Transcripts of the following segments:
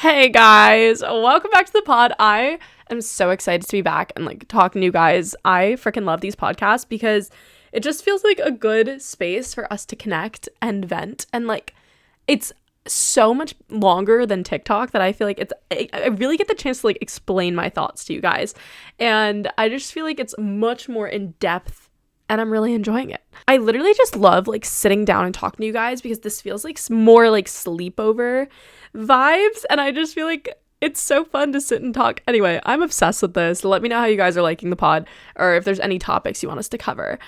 Hey guys, welcome back to the pod. I am so excited to be back and talking to you guys. I freaking love these podcasts because it just feels like a good space for us to connect and vent, and it's so much longer than TikTok that I feel like I really get the chance to explain my thoughts to you guys, and I just feel like it's much more in depth and I'm really enjoying it. I literally just love sitting down and talking to you guys because this feels like more like sleepover vibes, and I just feel like it's so fun to sit and talk. Anyway, I'm obsessed with this. Let me know how you guys are liking the pod or if there's any topics you want us to cover.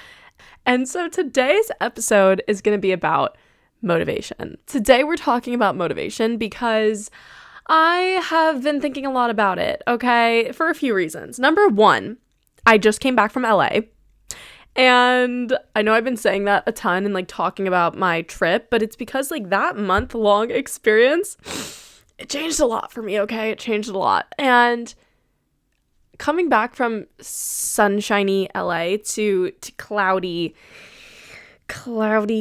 And so today's episode is going to be about motivation. Today we're talking about motivation because I have been thinking a lot about it, okay, for a few reasons. Number one, I just came back from LA. And I know I've been saying that a ton and talking about my trip, but it's because that month-long experience, it changed a lot for me, okay? It changed a lot. And coming back from sunshiny LA to cloudy,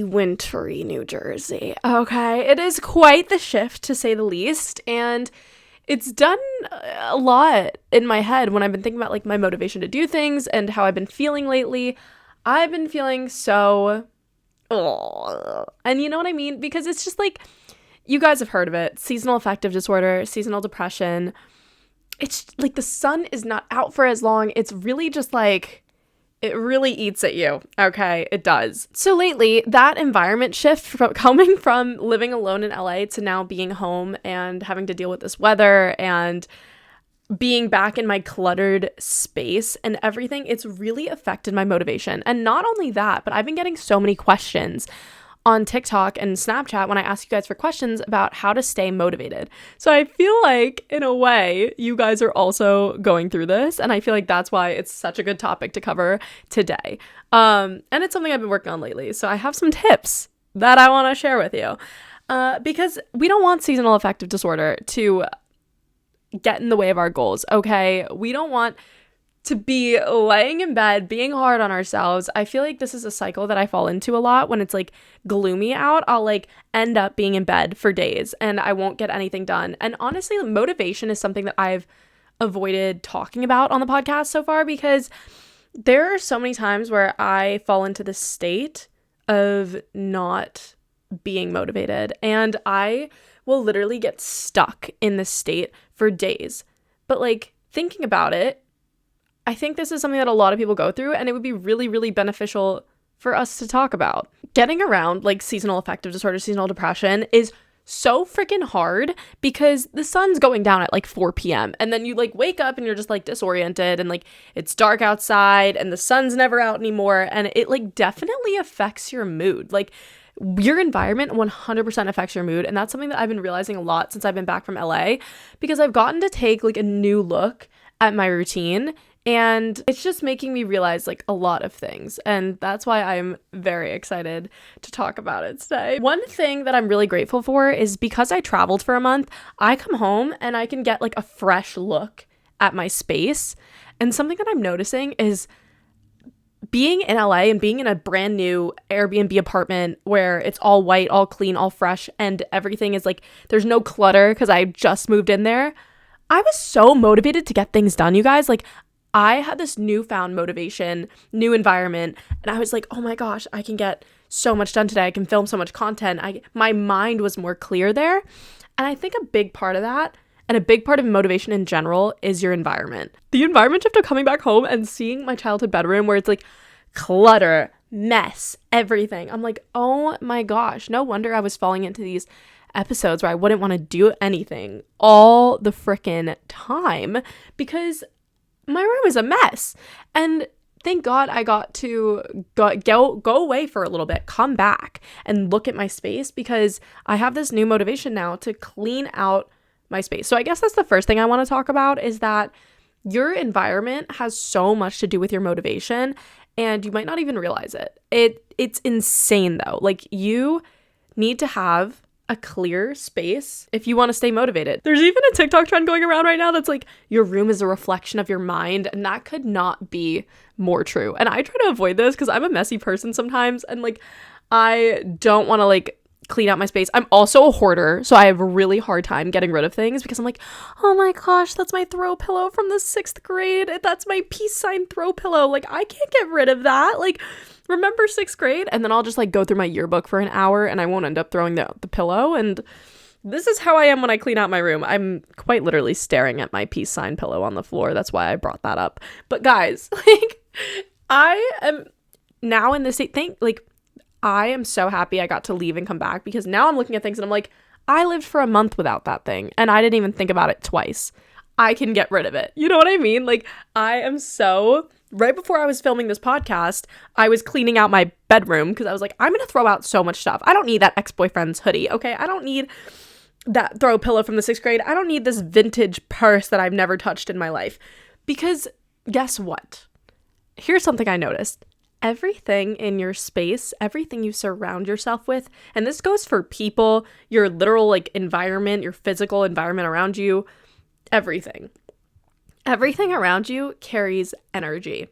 wintry New Jersey, okay? It is quite the shift, to say the least, and it's done a lot in my head when I've been thinking about my motivation to do things and how I've been feeling lately. I've been feeling so, and you know what I mean? Because it's just you guys have heard of it, seasonal affective disorder, seasonal depression. It's the sun is not out for as long. It's really just it really eats at you. Okay, it does. So lately, that environment shift from coming from living alone in LA to now being home and having to deal with this weather and being back in my cluttered space and everything, it's really affected my motivation. And not only that, but I've been getting so many questions on TikTok and Snapchat when I ask you guys for questions about how to stay motivated. So I feel in a way, you guys are also going through this, and I feel that's why it's such a good topic to cover today. And it's something I've been working on lately. So I have some tips that I want to share with you. Because we don't want seasonal affective disorder to get in the way of our goals, okay? We don't want to be laying in bed, being hard on ourselves. I feel this is a cycle that I fall into a lot when it's gloomy out. I'll end up being in bed for days and I won't get anything done. And honestly, motivation is something that I've avoided talking about on the podcast so far because there are so many times where I fall into this state of not being motivated, and I will literally get stuck in this state for days. But thinking about it, I think this is something that a lot of people go through, and it would be really, really beneficial for us to talk about. Getting around seasonal affective disorder, seasonal depression is so freaking hard because the sun's going down at 4 p.m. and then you wake up and you're just disoriented and it's dark outside and the sun's never out anymore, and it definitely affects your mood. Your environment 100% affects your mood, and that's something that I've been realizing a lot since I've been back from LA because I've gotten to take a new look at my routine, and it's just making me realize a lot of things, and that's why I'm very excited to talk about it today. One thing that I'm really grateful for is because I traveled for a month, I come home and I can get a fresh look at my space, and something that I'm noticing is being in LA and being in a brand new Airbnb apartment where it's all white, all clean, all fresh, and everything is there's no clutter because I just moved in there. I was so motivated to get things done, you guys. I had this newfound motivation, new environment, and I was oh my gosh, I can get so much done today. I can film so much content. My mind was more clear there. And I think a big part of that, and a big part of motivation in general, is your environment. The environment shift of coming back home and seeing my childhood bedroom where it's clutter, mess, everything. I'm oh my gosh, no wonder I was falling into these episodes where I wouldn't want to do anything all the frickin' time because my room is a mess. And thank God I got to go away for a little bit, come back and look at my space because I have this new motivation now to clean out my space. So I guess that's the first thing I want to talk about is that your environment has so much to do with your motivation and you might not even realize it. It's insane though. You need to have a clear space if you want to stay motivated. There's even a TikTok trend going around right now that's your room is a reflection of your mind, and that could not be more true. And I try to avoid this because I'm a messy person sometimes, and I don't want to clean out my space. I'm also a hoarder, so I have a really hard time getting rid of things because I'm like, oh my gosh, that's my throw pillow from the 6th grade. That's my peace sign throw pillow. Like, I can't get rid of that. Like, remember 6th grade? And then I'll just like go through my yearbook for an hour and I won't end up throwing the pillow. And this is how I am when I clean out my room. I'm quite literally staring at my peace sign pillow on the floor. That's why I brought that up. But guys, like, I am now in this state. I am so happy I got to leave and come back because now I'm looking at things and I'm like, I lived for a month without that thing and I didn't even think about it twice. I can get rid of it. You know what I mean? Like, I am so... Right before I was filming this podcast, I was cleaning out my bedroom because I was like, I'm going to throw out so much stuff. I don't need that ex-boyfriend's hoodie, okay? I don't need that throw pillow from the 6th grade. I don't need this vintage purse that I've never touched in my life. Because guess what? Here's something I noticed. Everything in your space, everything you surround yourself with, and this goes for people, your literal like environment, your physical environment around you, everything around you carries energy.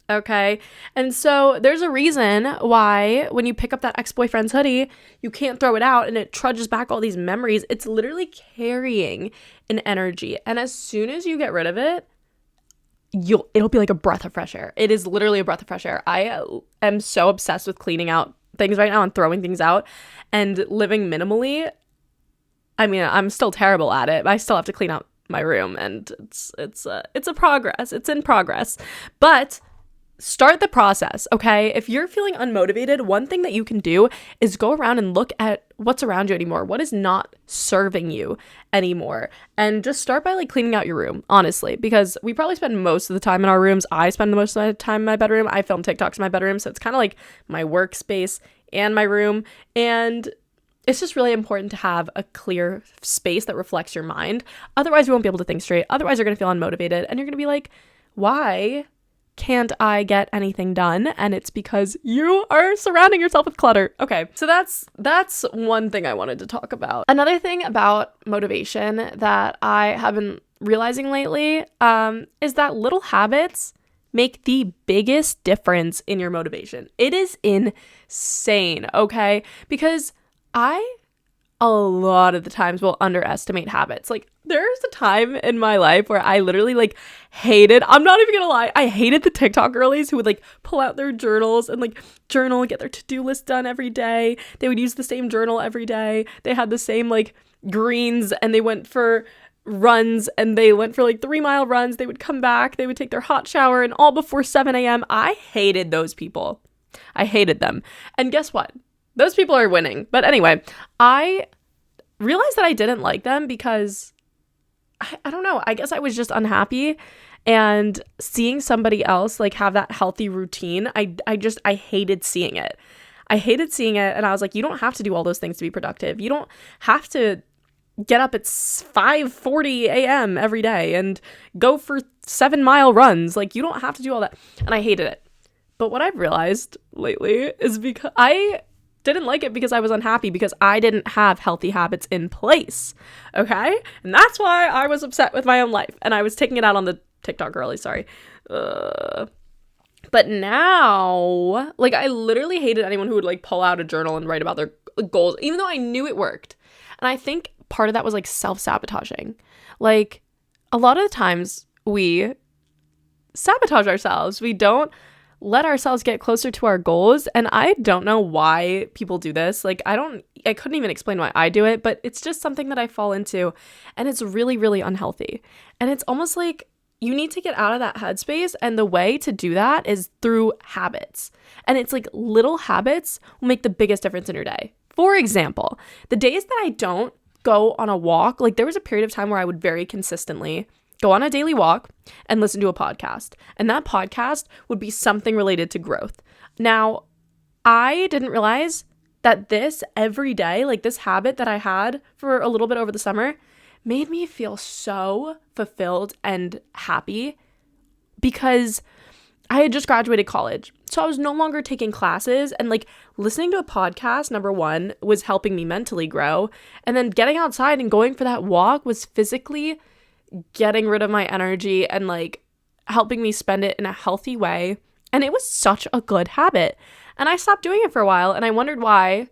Okay. And so there's a reason why when you pick up that ex-boyfriend's hoodie, you can't throw it out and it trudges back all these memories. It's literally carrying an energy. And as soon as you get rid of it, it'll be like a breath of fresh air. It is literally a breath of fresh air. I am so obsessed with cleaning out things right now and throwing things out and living minimally. I mean, I'm still terrible at it. I still have to clean out my room and it's a progress. It's in progress. But start the process, okay? If you're feeling unmotivated, one thing that you can do is go around and look at what's around you anymore. What is not serving you anymore? And just start by like cleaning out your room, honestly, because we probably spend most of the time in our rooms. I spend the most of my time in my bedroom. I film TikToks in my bedroom, so it's kind of like my workspace and my room. And it's just really important to have a clear space that reflects your mind. Otherwise, you won't be able to think straight. Otherwise, you're going to feel unmotivated and you're going to be like, why can't I get anything done? And it's because you are surrounding yourself with clutter. Okay, so that's one thing I wanted to talk about. Another thing about motivation that I have been realizing lately is that little habits make the biggest difference in your motivation. It is insane, okay? Because I, a lot of the times, will underestimate habits. Like, there's a time in my life where I literally, like, I'm not even gonna lie, I hated the TikTok girlies who would, like, pull out their journals and, like, journal and get their to-do list done every day. They would use the same journal every day. They had the same, like, greens, and they went for runs, and they went for, like, 3-mile runs. They would come back, they would take their hot shower, and all before 7 a.m. I hated those people. I hated them. And guess what? Those people are winning. But anyway, I realized that I didn't like them because, I don't know, I guess I was just unhappy. And seeing somebody else like have that healthy routine, I hated seeing it. I hated seeing it. And I was like, you don't have to do all those things to be productive. You don't have to get up at 5:40 a.m. every day and go for 7-mile runs. Like, you don't have to do all that. And I hated it. But what I've realized lately is because I didn't like it because I was unhappy because I didn't have healthy habits in place. Okay? And that's why I was upset with my own life. And I was taking it out on the TikTok girlies, sorry. But now, like, I literally hated anyone who would, like, pull out a journal and write about their goals, even though I knew it worked. And I think part of that was, like, self-sabotaging. Like, a lot of the times we sabotage ourselves. We don't let ourselves get closer to our goals. And I don't know why people do this. Like, I couldn't even explain why I do it, but it's just something that I fall into, and it's really, really unhealthy. And it's almost like you need to get out of that headspace. And the way to do that is through habits. And it's like little habits will make the biggest difference in your day. For example, the days that I don't go on a walk, like there was a period of time where I would very consistently go on a daily walk and listen to a podcast. And that podcast would be something related to growth. Now, I didn't realize that this every day, like this habit that I had for a little bit over the summer, made me feel so fulfilled and happy because I had just graduated college. So I was no longer taking classes, and like listening to a podcast, number one, was helping me mentally grow. And then getting outside and going for that walk was physically getting rid of my energy and like helping me spend it in a healthy way. And it was such a good habit. And I stopped doing it for a while, and I wondered why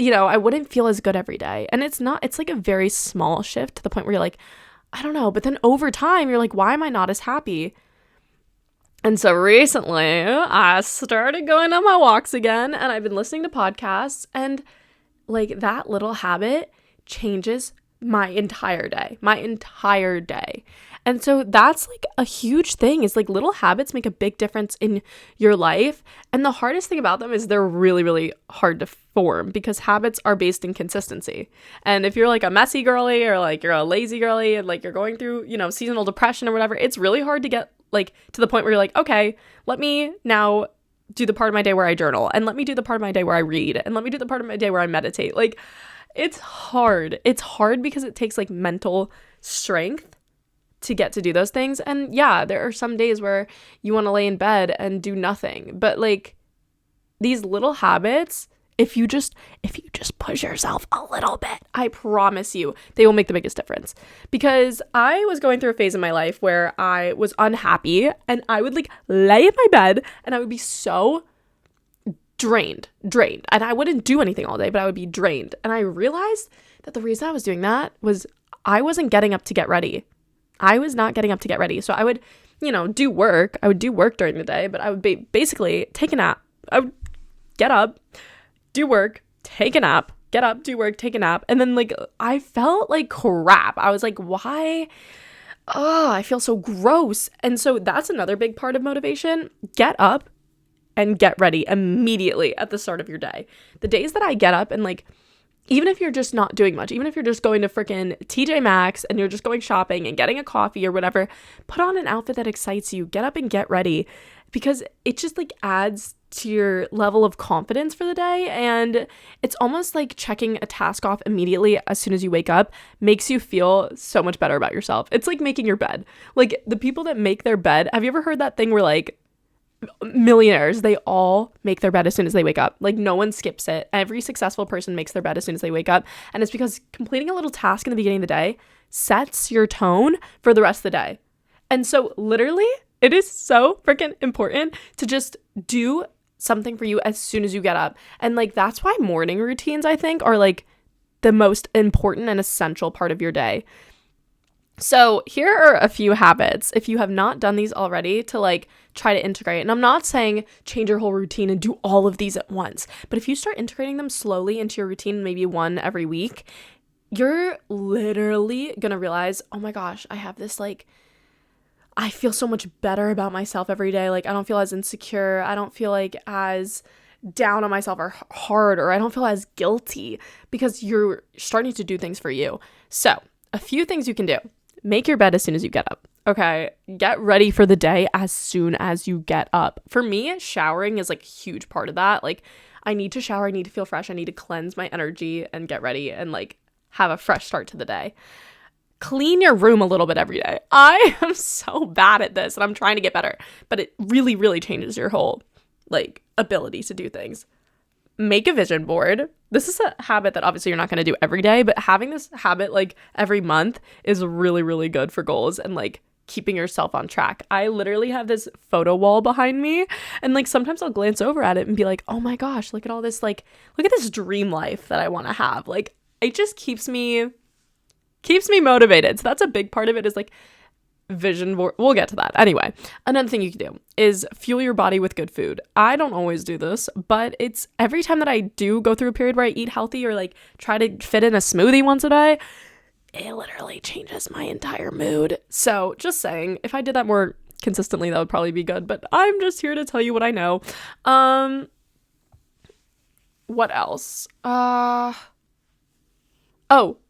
I wouldn't feel as good every day. And it's like a very small shift to the point where you're like, I don't know. But then over time, you're like, why am I not as happy? And so recently, I started going on my walks again, and I've been listening to podcasts, and like that little habit changes my entire day. And so that's like a huge thing, is like little habits make a big difference in your life. And the hardest thing about them is they're really, really hard to form, because habits are based in consistency. And if you're like a messy girly, or like you're a lazy girly, and like you're going through, seasonal depression or whatever, it's really hard to get like to the point where you're like, okay, let me now do the part of my day where I journal, and let me do the part of my day where I read, and let me do the part of my day where I meditate. Like, it's hard. It's hard because it takes like mental strength to get to do those things. And yeah, there are some days where you want to lay in bed and do nothing. But like these little habits, if you just push yourself a little bit, I promise you, they will make the biggest difference. Because I was going through a phase in my life where I was unhappy, and I would like lay in my bed and I would be so drained. And I wouldn't do anything all day, but I would be drained. And I realized that the reason I was doing that was I wasn't getting up to get ready. I was not getting up to get ready. So I would, do work. I would do work during the day, but I would basically take a nap. I would get up, do work, take a nap, get up, do work, take a nap. And then like I felt like crap. I was like, why? Oh, I feel so gross. And so that's another big part of motivation. Get up and get ready immediately at the start of your day. The days that I get up and like, even if you're just not doing much, even if you're just going to freaking TJ Maxx and you're just going shopping and getting a coffee or whatever, put on an outfit that excites you. Get up and get ready, because it just like adds to your level of confidence for the day. And it's almost like checking a task off immediately as soon as you wake up makes you feel so much better about yourself. It's like making your bed. Like the people that make their bed, have you ever heard that thing where like millionaires, they all make their bed as soon as they wake up? Like no one skips it. Every successful person makes their bed as soon as they wake up. And it's because completing a little task in the beginning of the day sets your tone for the rest of the day. And so literally it is so freaking important to just do something for you as soon as you get up. And like that's why morning routines, I think, are like the most important and essential part of your day. So here are a few habits, if you have not done these already, to like try to integrate. And I'm not saying change your whole routine and do all of these at once, but if you start integrating them slowly into your routine, maybe one every week, you're literally gonna realize, oh my gosh, I have this like, I feel so much better about myself every day. Like I don't feel as insecure. I don't feel like as down on myself or hard, or I don't feel as guilty, because you're starting to do things for you. So a few things you can do. Make your bed as soon as you get up. Okay, get ready for the day as soon as you get up. For me, showering is like a huge part of that. Like I need to shower, I need to feel fresh, I need to cleanse my energy and get ready and like have a fresh start to the day. Clean your room a little bit every day. I am so bad at this and I'm trying to get better, but it really, really changes your whole like ability to do things. Make a vision board. This is a habit that obviously you're not going to do every day, but having this habit like every month is really, really good for goals and like keeping yourself on track. I literally have this photo wall behind me, and like sometimes I'll glance over at it and be like, oh my gosh, look at all this, like look at this dream life that I want to have. Like it just keeps me motivated. So that's a big part of it, is like vision board. We'll get to that. Anyway, another thing you can do is fuel your body with good food. I don't always do this, but it's every time that I do go through a period where I eat healthy or like try to fit in a smoothie once a day, it literally changes my entire mood. So just saying, if I did that more consistently, that would probably be good, but I'm just here to tell you what I know. What else?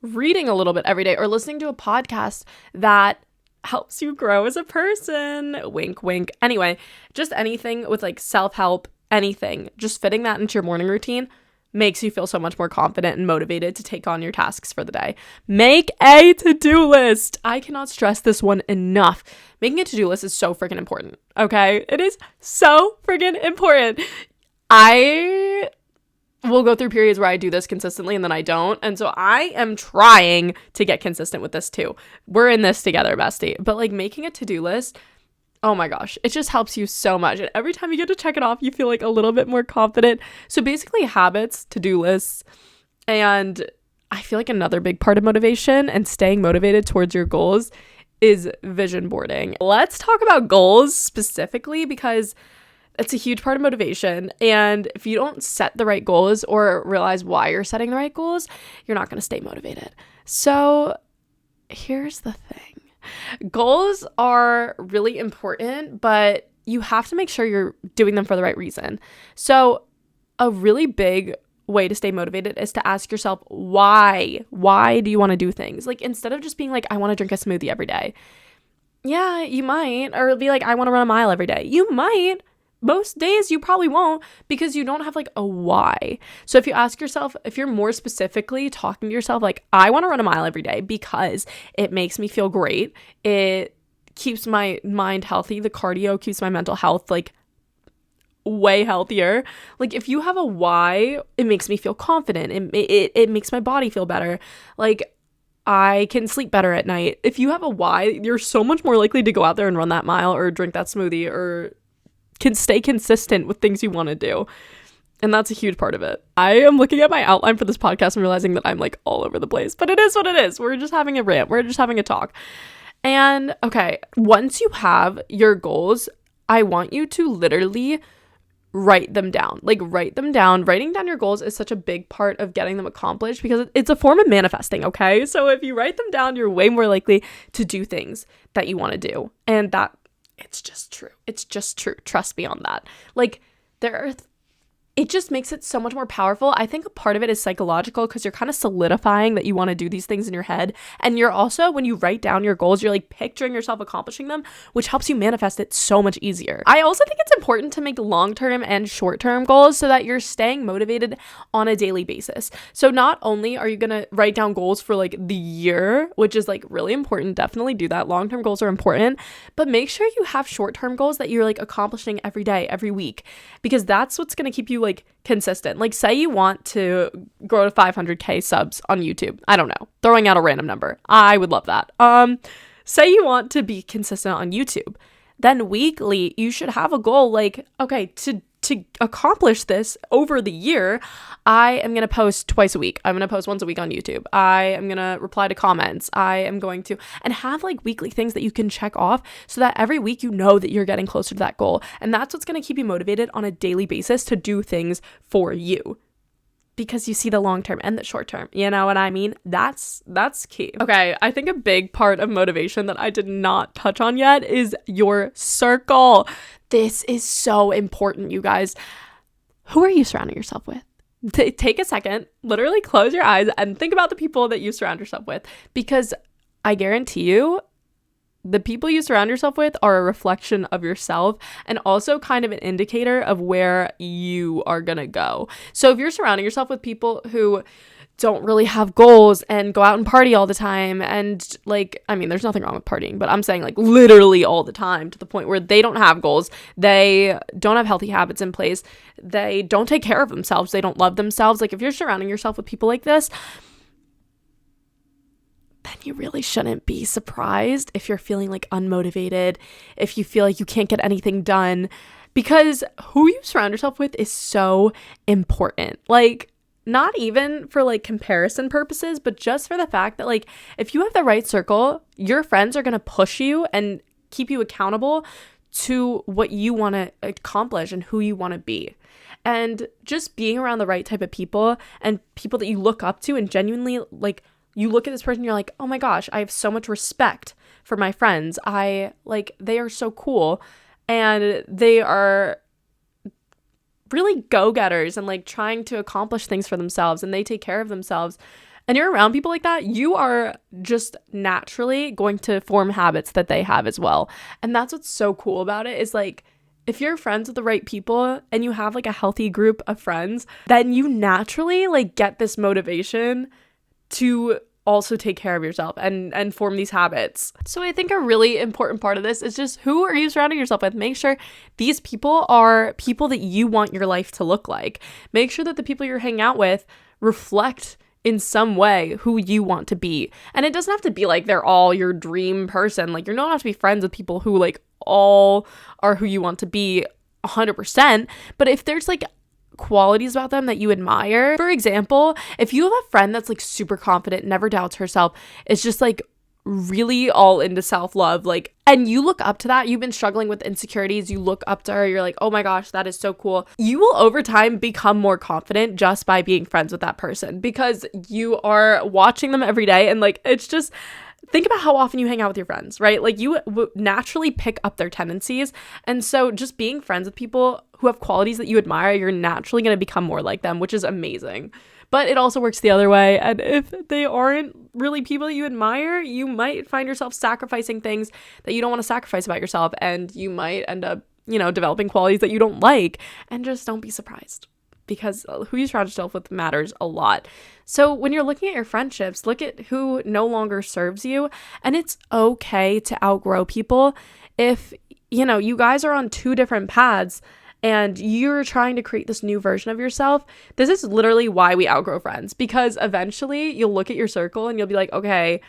Reading a little bit every day, or listening to a podcast that helps you grow as a person. Wink, wink. Anyway, just anything with like self-help, anything, just fitting that into your morning routine makes you feel so much more confident and motivated to take on your tasks for the day. Make a to-do list. I cannot stress this one enough. Making a to-do list is so freaking important. Okay? It is so freaking important. I will go through periods where I do this consistently and then I don't. And so I am trying to get consistent with this too. We're in this together, bestie. But like making a to-do list, oh my gosh, it just helps you so much. And every time you get to check it off, you feel like a little bit more confident. So basically habits, to-do lists, And I feel like another big part of motivation and staying motivated towards your goals is vision boarding. Let's talk about goals specifically because it's a huge part of motivation. And if you don't set the right goals or realize why you're setting the right goals, you're not going to stay motivated. So here's the thing. Goals are really important, but you have to make sure you're doing them for the right reason. So a really big way to stay motivated is to ask yourself, why do you want to do things? Like, instead of just being like, I want to drink a smoothie every day. Yeah, you might. Or be like, I want to run a mile every day. You might. Most days you probably won't, because you don't have like a why. So if you ask yourself, if you're more specifically talking to yourself, like, I want to run a mile every day because it makes me feel great, it keeps my mind healthy, the cardio keeps my mental health like way healthier. Like, if you have a why, it makes me feel confident. It makes my body feel better. Like, I can sleep better at night. If you have a why, you're so much more likely to go out there and run that mile or drink that smoothie or can stay consistent with things you want to do. And that's a huge part of it. I am looking at my outline for this podcast and realizing that I'm like all over the place, but it is what it is. We're just having a rant. We're just having a talk. And okay, once you have your goals, I want you to literally write them down. Like, write them down. Writing down your goals is such a big part of getting them accomplished because it's a form of manifesting, okay? So if you write them down, you're way more likely to do things that you want to do. And that, it's just true. It's just true. Trust me on that. Like, it just makes it so much more powerful. I think a part of it is psychological because you're kind of solidifying that you want to do these things in your head. And you're also, when you write down your goals, you're like picturing yourself accomplishing them, which helps you manifest it so much easier. I also think it's important to make long-term and short-term goals so that you're staying motivated on a daily basis. So not only are you going to write down goals for like the year, which is like really important, definitely do that. Long-term goals are important, but make sure you have short-term goals that you're like accomplishing every day, every week, because that's what's going to keep you like consistent. Like, say you want to grow to 500k subs on YouTube. I don't know, throwing out a random number. I would love that. Say you want to be consistent on YouTube, then weekly you should have a goal like, okay, to accomplish this over the year, I am going to post twice a week. I'm going to post once a week on YouTube. I am going to reply to comments. I am going to, and have like weekly things that you can check off so that every week you know that you're getting closer to that goal. And that's what's going to keep you motivated on a daily basis to do things for you, because you see the long term and the short term. You know what I mean? That's key. Okay, I think a big part of motivation that I did not touch on yet is your circle. This is so important, you guys. Who are you surrounding yourself with? Take a second, literally close your eyes and think about the people that you surround yourself with, because I guarantee you, the people you surround yourself with are a reflection of yourself and also kind of an indicator of where you are gonna go. So if you're surrounding yourself with people who don't really have goals and go out and party all the time, and like, I mean, there's nothing wrong with partying, but I'm saying like literally all the time, to the point where they don't have goals, they don't have healthy habits in place, they don't take care of themselves, they don't love themselves. Like, if you're surrounding yourself with people like this, then you really shouldn't be surprised if you're feeling like unmotivated, if you feel like you can't get anything done, because who you surround yourself with is so important. Like, not even for like comparison purposes, but just for the fact that like, if you have the right circle, your friends are going to push you and keep you accountable to what you want to accomplish and who you want to be. And just being around the right type of people and people that you look up to, and genuinely like, you look at this person, you're like, oh my gosh, I have so much respect for my friends. They are so cool, and they are really go-getters and like trying to accomplish things for themselves, and they take care of themselves. And you're around people like that, you are just naturally going to form habits that they have as well. And that's what's so cool about it, is like, if you're friends with the right people and you have like a healthy group of friends, then you naturally like get this motivation to also take care of yourself and form these habits. So I think a really important part of this is just, who are you surrounding yourself with? Make sure these people are people that you want your life to look like. Make sure that the people you're hanging out with reflect in some way who you want to be. And it doesn't have to be like they're all your dream person. Like, you don't have to be friends with people who like all are who you want to be 100%. But if there's like qualities about them that you admire. For example, if you have a friend that's like super confident, never doubts herself, it's just like really all into self-love, like, and you look up to that, you've been struggling with insecurities, you look up to her, you're like, oh my gosh, that is so cool. You will over time become more confident just by being friends with that person, because you are watching them every day, and like, it's just, think about how often you hang out with your friends, right? Like, you naturally pick up their tendencies. And so just being friends with people who have qualities that you admire, you're naturally going to become more like them, which is amazing. But it also works the other way. And if they aren't really people that you admire, you might find yourself sacrificing things that you don't want to sacrifice about yourself. And you might end up, developing qualities that you don't like. And just don't be surprised, because who you surround yourself with matters a lot. So when you're looking at your friendships, look at who no longer serves you. And it's okay to outgrow people. If, you guys are on two different paths and you're trying to create this new version of yourself, this is literally why we outgrow friends. Because eventually you'll look at your circle and you'll be like, okay,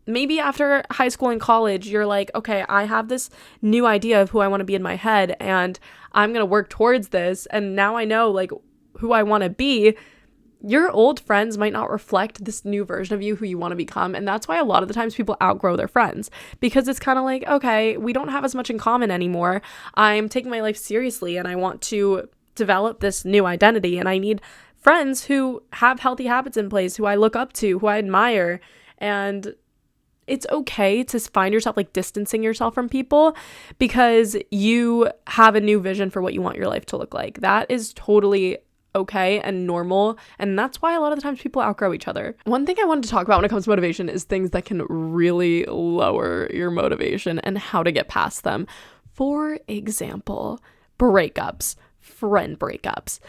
maybe after high school and college, you're like, okay, I have this new idea of who I want to be in my head, and I'm going to work towards this. And now I know like who I want to be. Your old friends might not reflect this new version of you who you want to become. And that's why a lot of the times people outgrow their friends, because it's kind of like, okay, we don't have as much in common anymore. I'm taking my life seriously and I want to develop this new identity. And I need friends who have healthy habits in place, who I look up to, who I admire. And it's okay to find yourself like distancing yourself from people because you have a new vision for what you want your life to look like. That is totally okay and normal. And that's why a lot of the times people outgrow each other. One thing I wanted to talk about when it comes to motivation is things that can really lower your motivation and how to get past them. For example, breakups, friend breakups.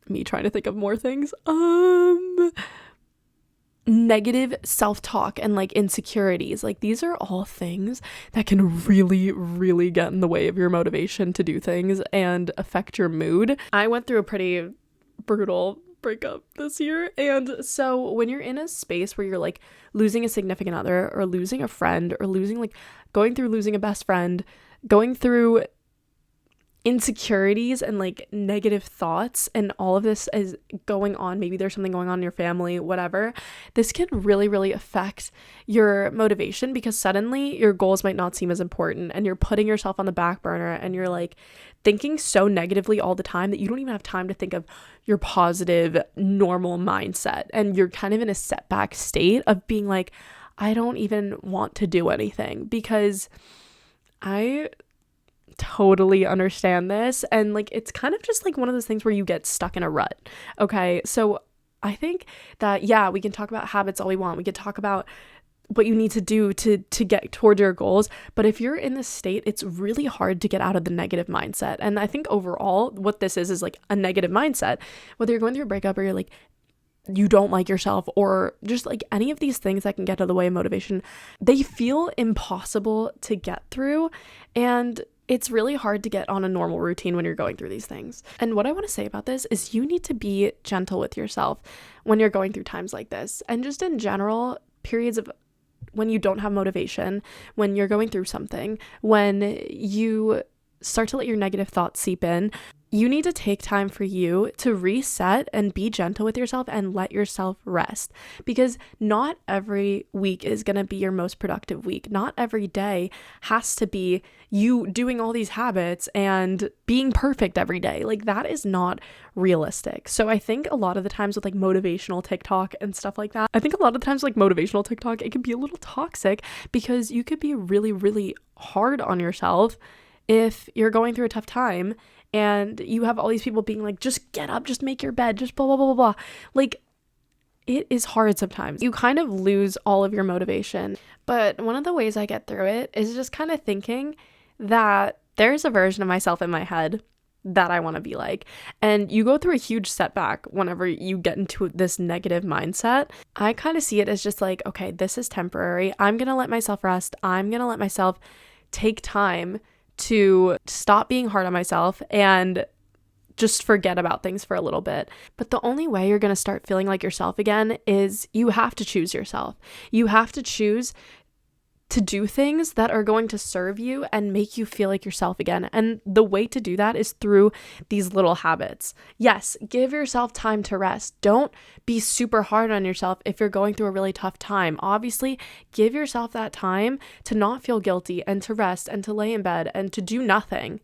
Me trying to think of more things. Negative self-talk and like insecurities. Like, these are all things that can really, really get in the way of your motivation to do things and affect your mood. I went through a pretty brutal breakup this year. And so when you're in a space where you're like losing a significant other or losing a friend or going through losing a best friend, going through insecurities and like negative thoughts, and all of this is going on, maybe there's something going on in your family, whatever, this can really, really affect your motivation, because suddenly your goals might not seem as important and you're putting yourself on the back burner and you're like thinking so negatively all the time that you don't even have time to think of your positive, normal mindset. And you're kind of in a setback state of being like, I don't even want to do anything, because I totally understand this. And like, it's kind of just like one of those things where you get stuck in a rut. Okay, so I think that, yeah, we can talk about habits all we want, we can talk about what you need to do to get toward your goals, but if you're in this state, it's really hard to get out of the negative mindset. And I think overall what this is like a negative mindset, whether you're going through a breakup or you're like you don't like yourself, or just like any of these things that can get in the way of motivation, they feel impossible to get through. And it's really hard to get on a normal routine when you're going through these things. And what I want to say about this is you need to be gentle with yourself when you're going through times like this. And just in general, periods of when you don't have motivation, when you're going through something, when you start to let your negative thoughts seep in, you need to take time for you to reset and be gentle with yourself and let yourself rest, because not every week is going to be your most productive week. Not every day has to be you doing all these habits and being perfect every day. Like, that is not realistic. So I think a lot of the times with like motivational TikTok and stuff like that, it can be a little toxic, because you could be really, really hard on yourself if you're going through a tough time and you have all these people being like, just get up, just make your bed, just blah, blah, blah, blah, blah. Like, it is hard sometimes. You kind of lose all of your motivation. But one of the ways I get through it is just kind of thinking that there's a version of myself in my head that I want to be like. And you go through a huge setback whenever you get into this negative mindset. I kind of see it as just like, okay, this is temporary. I'm going to let myself rest. I'm going to let myself take time to stop being hard on myself and just forget about things for a little bit. But the only way you're going to start feeling like yourself again is you have to choose yourself. You have to choose to do things that are going to serve you and make you feel like yourself again. And the way to do that is through these little habits. Yes, give yourself time to rest. Don't be super hard on yourself if you're going through a really tough time. Obviously, give yourself that time to not feel guilty and to rest and to lay in bed and to do nothing.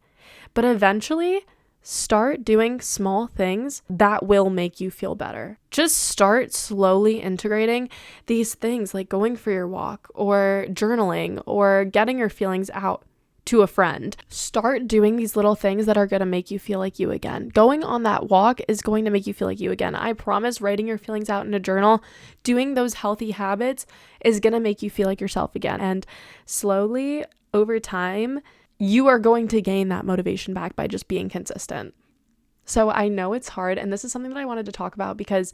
But eventually, start doing small things that will make you feel better. Just start slowly integrating these things like going for your walk or journaling or getting your feelings out to a friend. Start doing these little things that are going to make you feel like you again. Going on that walk is going to make you feel like you again. I promise, writing your feelings out in a journal, doing those healthy habits is going to make you feel like yourself again. And slowly over time, you are going to gain that motivation back by just being consistent. So I know it's hard, and this is something that I wanted to talk about because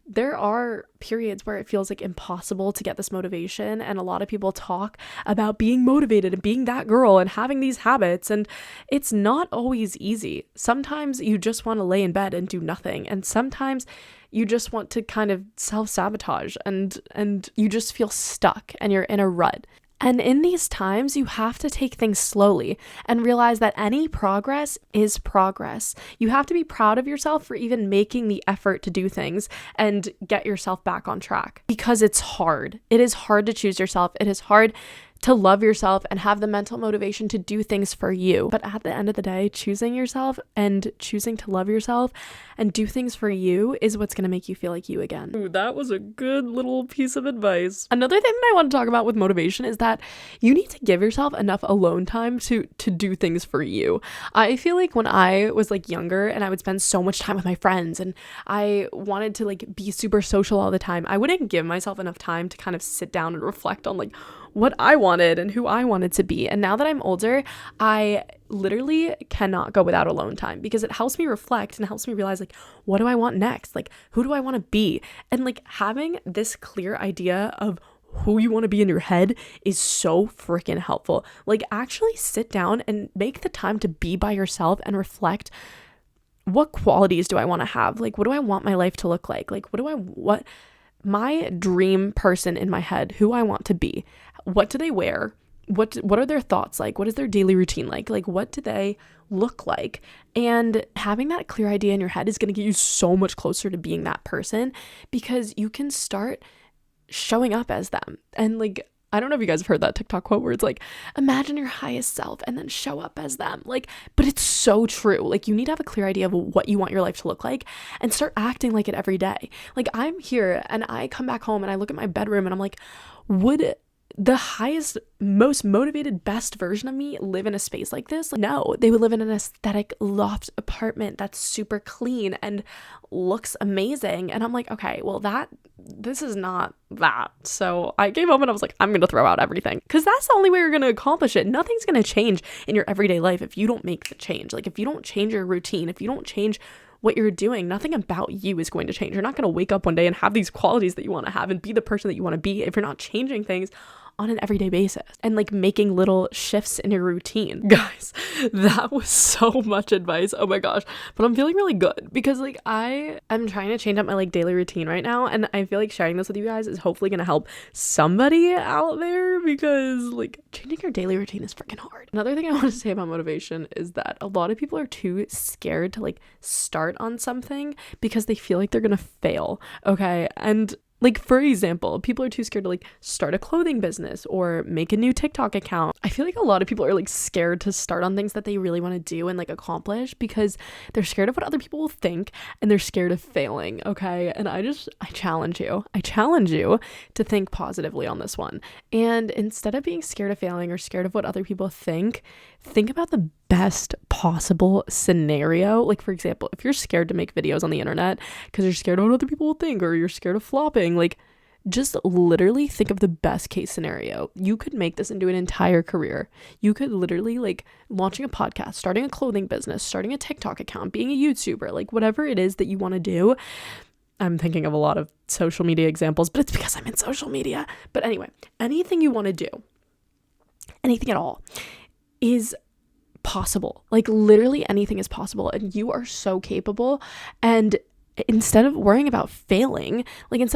there are periods where it feels like impossible to get this motivation, and a lot of people talk about being motivated and being that girl and having these habits, and it's not always easy. Sometimes you just want to lay in bed and do nothing, and sometimes you just want to kind of self-sabotage and you just feel stuck and you're in a rut. And in these times, you have to take things slowly and realize that any progress is progress. You have to be proud of yourself for even making the effort to do things and get yourself back on track, because it's hard. It is hard to choose yourself. It is hard to love yourself and have the mental motivation to do things for you. But at the end of the day, choosing yourself and choosing to love yourself and do things for you is what's going to make you feel like you again. Ooh, that was a good little piece of advice. Another thing that I want to talk about with motivation is that you need to give yourself enough alone time to do things for you. I feel like when I was like younger and I would spend so much time with my friends and I wanted to like be super social all the time, I wouldn't give myself enough time to kind of sit down and reflect on like what I wanted and who I wanted to be. And now that I'm older, I literally cannot go without alone time because it helps me reflect and helps me realize like, what do I want next? Like, who do I want to be? And like having this clear idea of who you want to be in your head is so freaking helpful. Like actually sit down and make the time to be by yourself and reflect, what qualities do I want to have? Like, what do I want my life to look like? Like, what my dream person in my head, who I want to be? What do they wear? What are their thoughts like? What is their daily routine like? Like, what do they look like? And having that clear idea in your head is going to get you so much closer to being that person, because you can start showing up as them. And like, I don't know if you guys have heard that TikTok quote where it's like, imagine your highest self and then show up as them. Like, but it's so true. Like, you need to have a clear idea of what you want your life to look like and start acting like it every day. Like, I'm here and I come back home and I look at my bedroom and I'm like, would the highest, most motivated, best version of me live in a space like this? Like, no, they would live in an aesthetic loft apartment that's super clean and looks amazing. And I'm like, okay, well this is not that. So I came home and I was like, I'm going to throw out everything, because that's the only way you're going to accomplish it. Nothing's going to change in your everyday life if you don't make the change. Like if you don't change your routine, if you don't change what you're doing, nothing about you is going to change. You're not going to wake up one day and have these qualities that you want to have and be the person that you want to be if you're not changing things on an everyday basis and like making little shifts in your routine. Guys, that was so much advice. Oh my gosh. But I'm feeling really good because like I'm trying to change up my like daily routine right now, and I feel like sharing this with you guys is hopefully going to help somebody out there, because like changing your daily routine is freaking hard. Another thing I want to say about motivation is that a lot of people are too scared to like start on something because they feel like they're going to fail. Okay. And like, for example, people are too scared to like start a clothing business or make a new TikTok account. I feel like a lot of people are like scared to start on things that they really want to do and like accomplish because they're scared of what other people will think and they're scared of failing. Okay. And I challenge you. I challenge you to think positively on this one. And instead of being scared of failing or scared of what other people think about the best possible scenario. Like, for example, if you're scared to make videos on the internet because you're scared of what other people will think, or you're scared of flopping, like just literally think of the best case scenario. You could make this into an entire career. You could literally like launching a podcast, starting a clothing business, starting a TikTok account, being a YouTuber, like whatever it is that you want to do. I'm thinking of a lot of social media examples, but it's because I'm in social media. But anyway, anything you want to do, anything at all, is possible. Like literally anything is possible, and you are so capable. And instead of worrying about failing, what's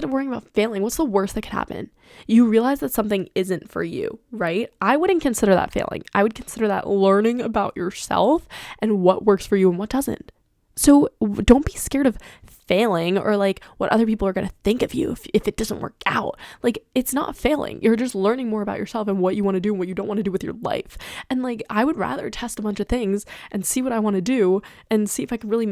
the worst that could happen? You realize that something isn't for you, right? I wouldn't consider that failing. I would consider that learning about yourself and what works for you and what doesn't. So don't be scared of failing or like what other people are going to think of you if it doesn't work out. Like, it's not failing. You're just learning more about yourself and what you want to do and what you don't want to do with your life. And like, I would rather test a bunch of things and see what I want to do and see if I can really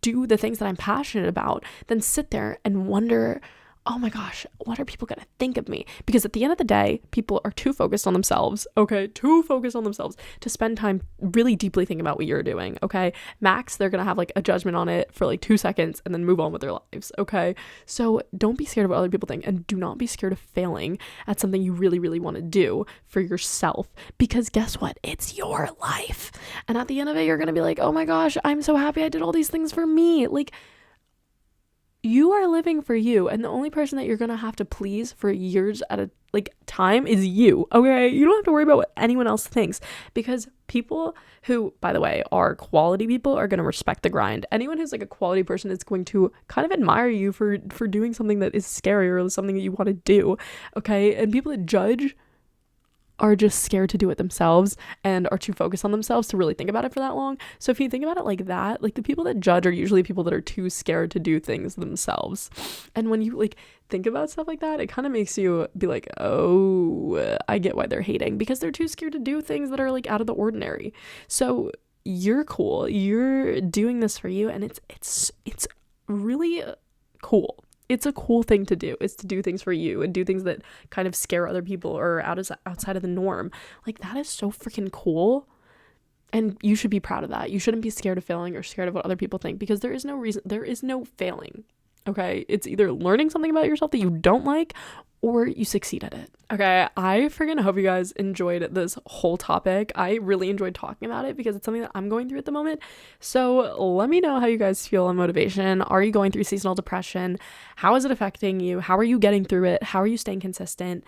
do the things that I'm passionate about than sit there and wonder, oh my gosh, what are people going to think of me? Because at the end of the day, people are too focused on themselves, okay? Too focused on themselves to spend time really deeply thinking about what you're doing, okay? Max, they're going to have like a judgment on it for like 2 seconds and then move on with their lives, okay? So don't be scared of what other people think, and do not be scared of failing at something you really, really want to do for yourself, because guess what? It's your life. And at the end of it, you're going to be like, oh my gosh, I'm so happy I did all these things for me. Like, you are living for you, and the only person that you're gonna have to please for years at a time is you, okay? You don't have to worry about what anyone else thinks, because people who, by the way, are quality people are gonna respect the grind. Anyone who's like a quality person is going to kind of admire you for doing something that is scary or something that you want to do, okay? And people that judge are just scared to do it themselves and are too focused on themselves to really think about it for that long. So if you think about it like that, like, the people that judge are usually people that are too scared to do things themselves. And when you like think about stuff like that, it kind of makes you be like, oh, I get why they're hating, because they're too scared to do things that are like out of the ordinary. So you're cool. You're doing this for you, and it's really cool. It's a cool thing to do, is to do things for you and do things that kind of scare other people or outside of the norm. Like, that is so freaking cool. And you should be proud of that. You shouldn't be scared of failing or scared of what other people think, because there is no failing. Okay, it's either learning something about yourself that you don't like, or you succeed at it. Okay, I freaking hope you guys enjoyed this whole topic. I really enjoyed talking about it because it's something that I'm going through at the moment. So let me know how you guys feel on motivation. Are you going through seasonal depression? How is it affecting you? How are you getting through it? How are you staying consistent?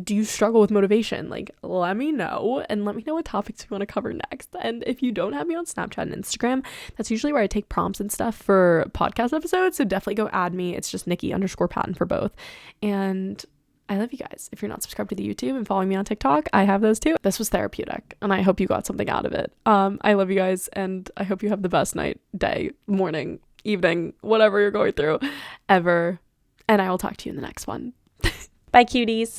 Do you struggle with motivation? Like, let me know, and let me know what topics you want to cover next. And if you don't have me on Snapchat and Instagram, that's usually where I take prompts and stuff for podcast episodes. So definitely go add me. It's just Niki_Patton for both. And I love you guys. If you're not subscribed to the YouTube and following me on TikTok, I have those too. This was therapeutic, and I hope you got something out of it. I love you guys, and I hope you have the best night, day, morning, evening, whatever you're going through ever. And I will talk to you in the next one. Bye, cuties.